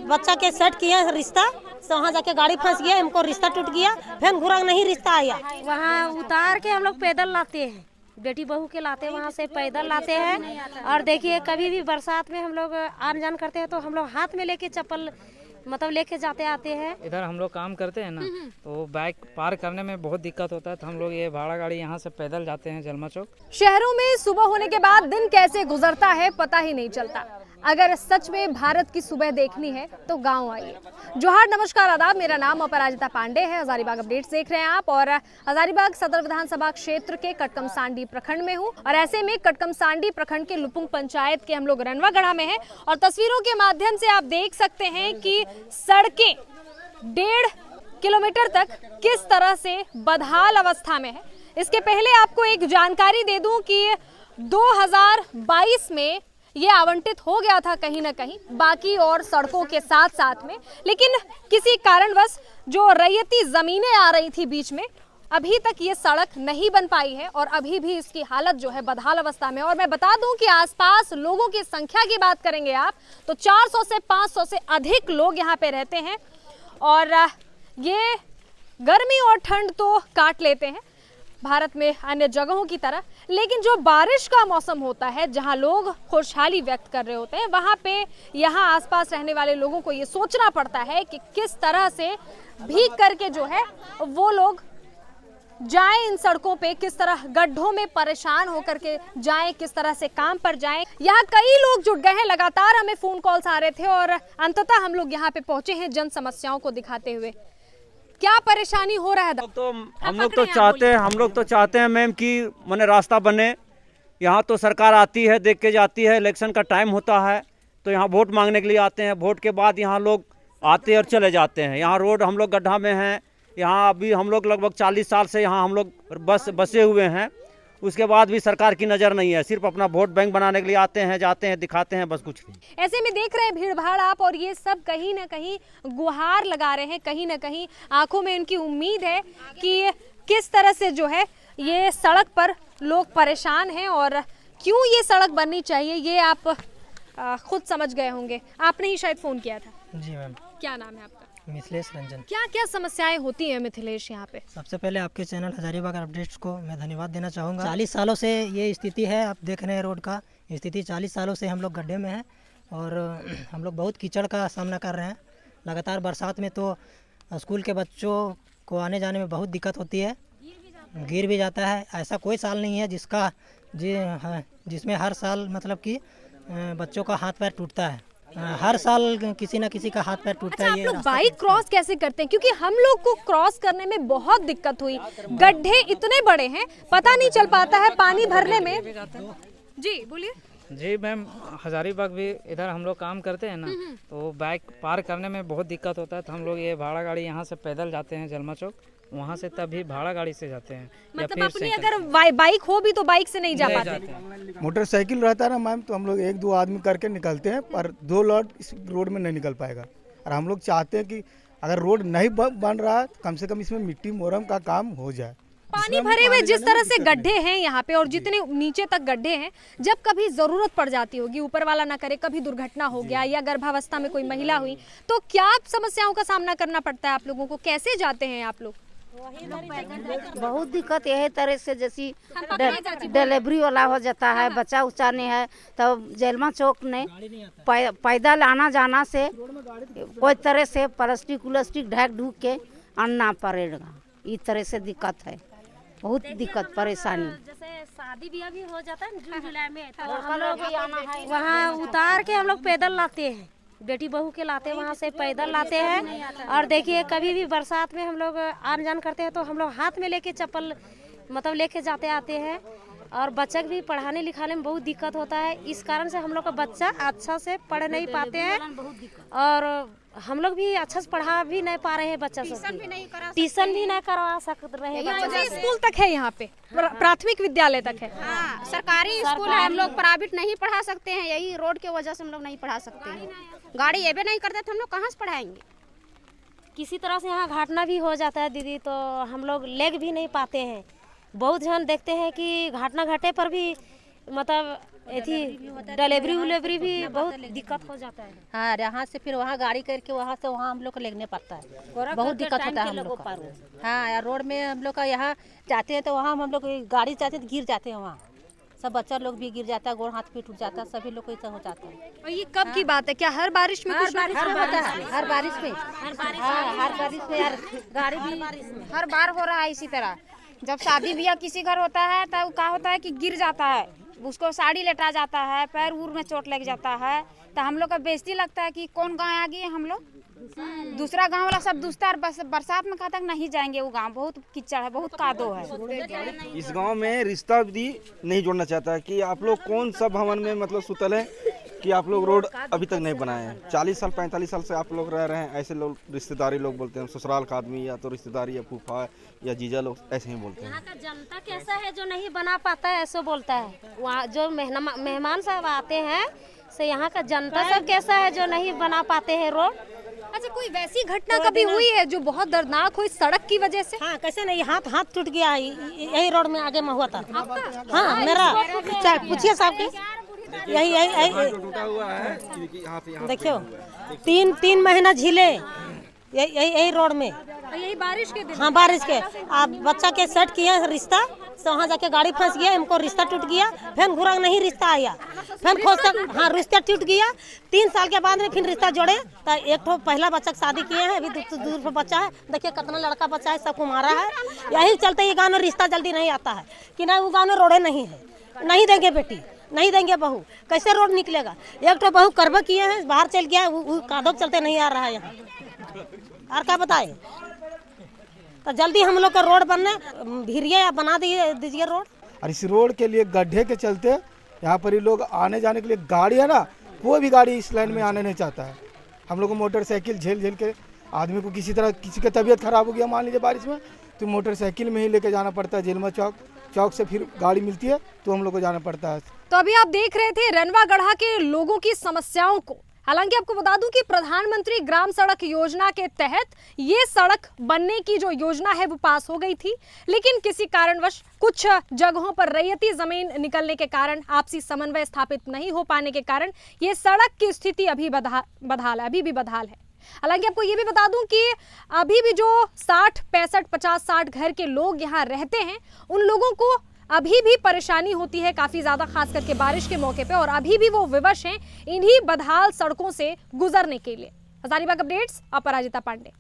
बच्चा के सेट किया रिश्ता, तो वहाँ जाके गाड़ी फंस गया, हमको रिश्ता टूट गया, फिर घुरा नहीं रिश्ता आया। वहाँ उतार के हम लोग पैदल लाते हैं, बेटी बहू के लाते हैं, वहाँ से पैदल लाते हैं। और देखिए कभी भी बरसात में हम लोग आन जान करते हैं तो हम लोग हाथ में लेके चप्पल मतलब लेके जाते आते हैं। इधर हम लोग काम करते हैं ना, तो बाइक पार करने में बहुत दिक्कत होता है, तो हम लोग ये भाड़ा गाड़ी यहाँ से पैदल जाते हैं जलमा चौक। शहरों में सुबह होने के बाद दिन कैसे गुजरता है पता ही नहीं चलता। अगर सच में भारत की सुबह देखनी है तो गांव आइए। जोहार, नमस्कार, आदाब, मेरा नाम अपराजिता पांडे है। हजारीबाग अपडेट्स देख रहे हैं आप और हजारीबाग सदर विधानसभा क्षेत्र के कटकमसांडी प्रखंड में हूं और ऐसे में कटकमसांडी प्रखंड के लुपुंग पंचायत के हम लोग रनवागढ़ा में हैं और तस्वीरों के माध्यम से आप देख सकते हैं कि सड़कें 1.5 किलोमीटर तक किस तरह से बदहाल अवस्था में है। इसके पहले आपको एक जानकारी दे दूं कि 2022 में ये आवंटित हो गया था कहीं ना कहीं, बाकी और सड़कों के साथ साथ में, लेकिन किसी कारणवश जो रैयती जमीनें आ रही थी बीच में, अभी तक ये सड़क नहीं बन पाई है और अभी भी इसकी हालत जो है बदहाल अवस्था में। और मैं बता दूं कि आसपास लोगों की संख्या की बात करेंगे आप तो 400 से 500 से अधिक लोग यहाँ पे रहते हैं और ये गर्मी और ठंड तो काट लेते हैं भारत में अन्य जगहों की तरह, लेकिन जो बारिश का मौसम होता है जहां लोग खुशहाली व्यक्त कर रहे होते हैं, वहां पे यहां आसपास रहने वाले लोगों को ये सोचना पड़ता है कि किस तरह से भीग करके जो है वो लोग जाएं इन सड़कों पे, किस तरह गड्ढों में परेशान होकर के जाएं, किस तरह से काम पर जाएं। यहाँ कई लोग जुट गए हैं, लगातार हमें फोन कॉल्स आ रहे थे और अंततः हम लोग यहाँ पे पहुंचे हैं जन समस्याओं को दिखाते हुए। क्या परेशानी हो रहा है? हम लोग तो चाहते हैं मैम कि माने रास्ता बने। यहाँ तो सरकार आती है, देख के जाती है, इलेक्शन का टाइम होता है तो यहाँ वोट मांगने के लिए आते हैं, वोट के बाद यहाँ लोग आते हैं और चले जाते हैं। यहाँ रोड हम लोग गड्ढा में हैं, यहाँ अभी हम लोग लगभग 40 साल से यहाँ हम लोग बसे हुए हैं, उसके बाद भी सरकार की नज़र नहीं है, सिर्फ अपना वोट बैंक बनाने के लिए आते हैं, जाते हैं, दिखाते हैं, बस कुछ नहीं। ऐसे में देख रहे हैं भीड़ भाड़ आप और ये सब कहीं ना कहीं गुहार लगा रहे हैं, कहीं ना कहीं आंखों में उनकी उम्मीद है कि किस तरह से जो है ये सड़क पर लोग परेशान हैं और क्यों ये सड़क बननी चाहिए ये आप खुद समझ गए होंगे। आपने ही शायद फोन किया था। जी मैम। क्या नाम है आपका? मिथिलेश रंजन। क्या क्या समस्याएं होती हैं मिथिलेश यहाँ पे? सबसे पहले आपके चैनल हजारीबाग अपडेट्स को मैं धन्यवाद देना चाहूँगा। 40 सालों से ये स्थिति है, आप देख रहे हैं रोड का स्थिति। 40 सालों से हम लोग गड्ढे में हैं और हम लोग बहुत कीचड़ का सामना कर रहे हैं। लगातार बरसात में तो स्कूल के बच्चों को आने जाने में बहुत दिक्कत होती है, गिर भी जाता है। ऐसा कोई साल नहीं है जिसमें हर साल मतलब कि बच्चों का हाथ पैर टूटता है। हर साल किसी न किसी का हाथ पैर टूटता है। आप लोग बाइक क्रॉस कैसे करते हैं? क्योंकि हम लोग को क्रॉस करने में बहुत दिक्कत हुई, गड्ढे इतने बड़े हैं, पता नहीं चल पाता है पानी भरने में। जी बोलिए। जी मैम, हजारीबाग भी इधर हम लोग काम करते हैं ना, तो बाइक पार करने में बहुत दिक्कत होता है, तो हम लोग ये भाड़ा गाड़ी यहाँ से पैदल जाते हैं जलमा चौक, वहाँ से तभी भाड़ा गाड़ी से जाते हैं। मतलब अपनी अगर बाइक हो भी तो बाइक से नहीं जा पाते। मोटरसाइकिल रहता है ना मैम, तो हम लोग 1-2 आदमी करके निकलते हैं, पर 2 लोग इस रोड में नहीं निकल पाएगा। और हम लोग चाहते हैं कि अगर रोड नहीं बन रहा है, कम से कम इसमें मिट्टी मोरम का काम हो जाए। पानी भरे हुए जिस तरह से गड्ढे हैं यहाँ पे और जितने नीचे तक गड्ढे हैं, जब कभी जरूरत पड़ जाती होगी, ऊपर वाला ना करे, कभी दुर्घटना हो गया या गर्भावस्था में कोई महिला हुई, तो क्या समस्याओं का सामना करना पड़ता है आप लोगों को? कैसे जाते हैं आप लोग? बहुत दिक्कत यही तरह से, जैसी डिलीवरी वाला हो जाता है, बच्चा उच्चा नहीं है, तब जलमा चौक ने पैदल आना जाना से कोई तरह से प्लास्टिक उलास्टिक ढक ढूक के आना पड़ेगा। इस तरह से दिक्कत है, बहुत दिक्कत परेशानी। जैसे शादी ब्याह भी हो जाता है जून जुलाई में, तो हम लोग वहाँ उतार के हम लोग पैदल लाते हैं, बेटी बहू के लाते हैं, वहाँ से पैदल लाते हैं। और देखिए कभी भी बरसात में हम लोग आन जान करते हैं तो हम लोग हाथ में लेके चप्पल मतलब लेके जाते आते हैं और बच्चा भी पढ़ाने लिखाने में बहुत दिक्कत होता है। इस कारण से हम लोग का बच्चा अच्छा से पढ़ नहीं पाते हैं और हम लोग भी अच्छा से पढ़ा भी नहीं पा रहे हैं। बच्चा सब ट्यूशन भी नहीं करवा सक रहे हैं। स्कूल तक है यहाँ पे, प्राथमिक विद्यालय तक है। हाँ, सरकारी स्कूल है, हम लोग प्राइवेट नहीं पढ़ा सकते हैं, यही रोड के वजह से हम लोग नहीं पढ़ा सकते हैं। गाड़ी ये भी नहीं करते तो हम लोग कहाँ से पढ़ाएंगे? किसी तरह से यहाँ घटना भी हो जाता है दीदी, तो हम लोग लेग भी नहीं पाते हैं। बहुत जन देखते हैं कि घटना घटे पर भी मतलब थी डिलीवरी उलेवरी भी बहुत दिक्कत हो जाता है। हाँ, यहाँ से फिर वहाँ गाड़ी करके वहाँ से वहाँ हम लोग को लेने पड़ता है, बहुत दिक्कत होता है हम लोग का। हाँ, रोड में हम लोग का यहाँ जाते हैं तो वहाँ हम लोग गाड़ी जाते हैं तो गिर जाते हैं, वहाँ सब बच्चा लोग भी गिर जाता है, गोड़ हाथ भी टूट जाता है, सभी लोग को ऐसा हो जाता है। और ये कब की बात है? क्या हर बारिश में कुछ ना कुछ हर होता है, हर बारिश में, हर बारिश में यार गाड़ी भी हर बार हो रहा है इसी तरह। जब शादी ब्याह किसी घर होता है तब क्या होता है कि गिर जाता है, उसको साड़ी लेटा जाता है, पैर उर में चोट लग जाता है, तो हम लोग का बेइज्जती लगता है कि कौन गाँव आ गए हम लोग, दूसरा गांव वाला सब दूसरा बरसात में कहा तक नहीं जाएंगे, वो गांव बहुत कीचड़ है, बहुत कादो है। इस गांव में रिश्ता भी नहीं जोड़ना चाहता है कि आप लोग कौन सा भवन में मतलब सुतल है कि आप लोग रोड अभी तक नहीं बनाए हैं। 40 साल 45 साल से आप लोग रह रहे हैं, ऐसे लोग रिश्तेदारी लोग बोलते हैं, ससुराल का आदमी या तो रिश्तेदारी या फूफा या जीजा लोग ऐसे ही बोलते हैं। यहाँ का जनता कैसा है जो नहीं बना पाता है, ऐसा बोलता है। वहाँ जो मेहमान सब आते हैं से यहाँ का जनता सब कैसा है जो नहीं बना पाते हैं रोड। अच्छा, कोई वैसी घटना कभी हुई है जो बहुत दर्दनाक हुई सड़क की वजह से? हाँ, कैसे नहीं, हाथ टूट गया यही रोड में आगे में हुआ था। हाँ, मेरा पूछिए साहब के, यही टूटा हुआ है कि यहाँ से देखियो, तीन महीना झीले यही रोड में, यही बारिश के दिन। हाँ, बारिश के। आप बच्चा के सेट किए रिश्ता, तो वहाँ जाके गाड़ी फंस गया, हमको रिश्ता टूट गया, फिर घुरा नहीं रिश्ता आया, फिर खोजता, हाँ रिश्ता टूट गया। 3 साल के बाद में फिर रिश्ता जोड़े, तो एक तो पहला बच्चा की शादी किए हैं, अभी दूर पर बच्चा है, देखिए कितना लड़का बच्चा है, सबको मारा है। यही चलते ये गाँव में रिश्ता जल्दी नहीं आता है कि ना, वो गाँव में रोडे नहीं है, नहीं देंगे बेटी, नहीं देंगे बहू, कैसे रोड निकलेगा। एक तो बहू करबा किए हैं, बाहर चल गया, वो कादो चलते नहीं आ रहा है यहाँ, और क्या बताए। तो जल्दी हम लोग का रोड बनने भिरिया या बना दीजिए रोड। और इस रोड के लिए गड्ढे के चलते यहाँ पर ही लोग आने जाने के लिए गाड़ी है ना, कोई भी गाड़ी इस लाइन में आने नहीं चाहता है। हम लोग को मोटरसाइकिल झेल के आदमी को किसी तरह, किसी की तबीयत खराब हो गया मान लीजिए बारिश में, तो मोटरसाइकिल में ही लेके जाना पड़ता है जेलमा चौक से फिर गाड़ी मिलती है तो हम लोग को जाना पड़ता है। तो अभी आप देख रहे थे रनवा गढ़ा के लोगों की समस्याओं को। हालांकि आपको बता दूं कि प्रधानमंत्री ग्राम सड़क योजना के तहत ये सड़क बनने की जो योजना है वो पास हो गई थी, लेकिन किसी कारणवश कुछ जगहों पर रैयती जमीन निकलने के कारण, आपसी समन्वय स्थापित नहीं हो पाने के कारण ये सड़क की स्थिति अभी बदहाल है, अभी भी बदहाल है। हालांकि आपको ये भी बता दूं कि अभी भी जो 60, 65, 50, 60 घर के लोग यहाँ रहते हैं, उन लोगों को अभी भी परेशानी होती है काफी ज्यादा, खास करके बारिश के मौके पे, और अभी भी वो विवश हैं इन्हीं बदहाल सड़कों से गुजरने के लिए। हजारीबाग अपडेट्स, अपराजिता पांडे।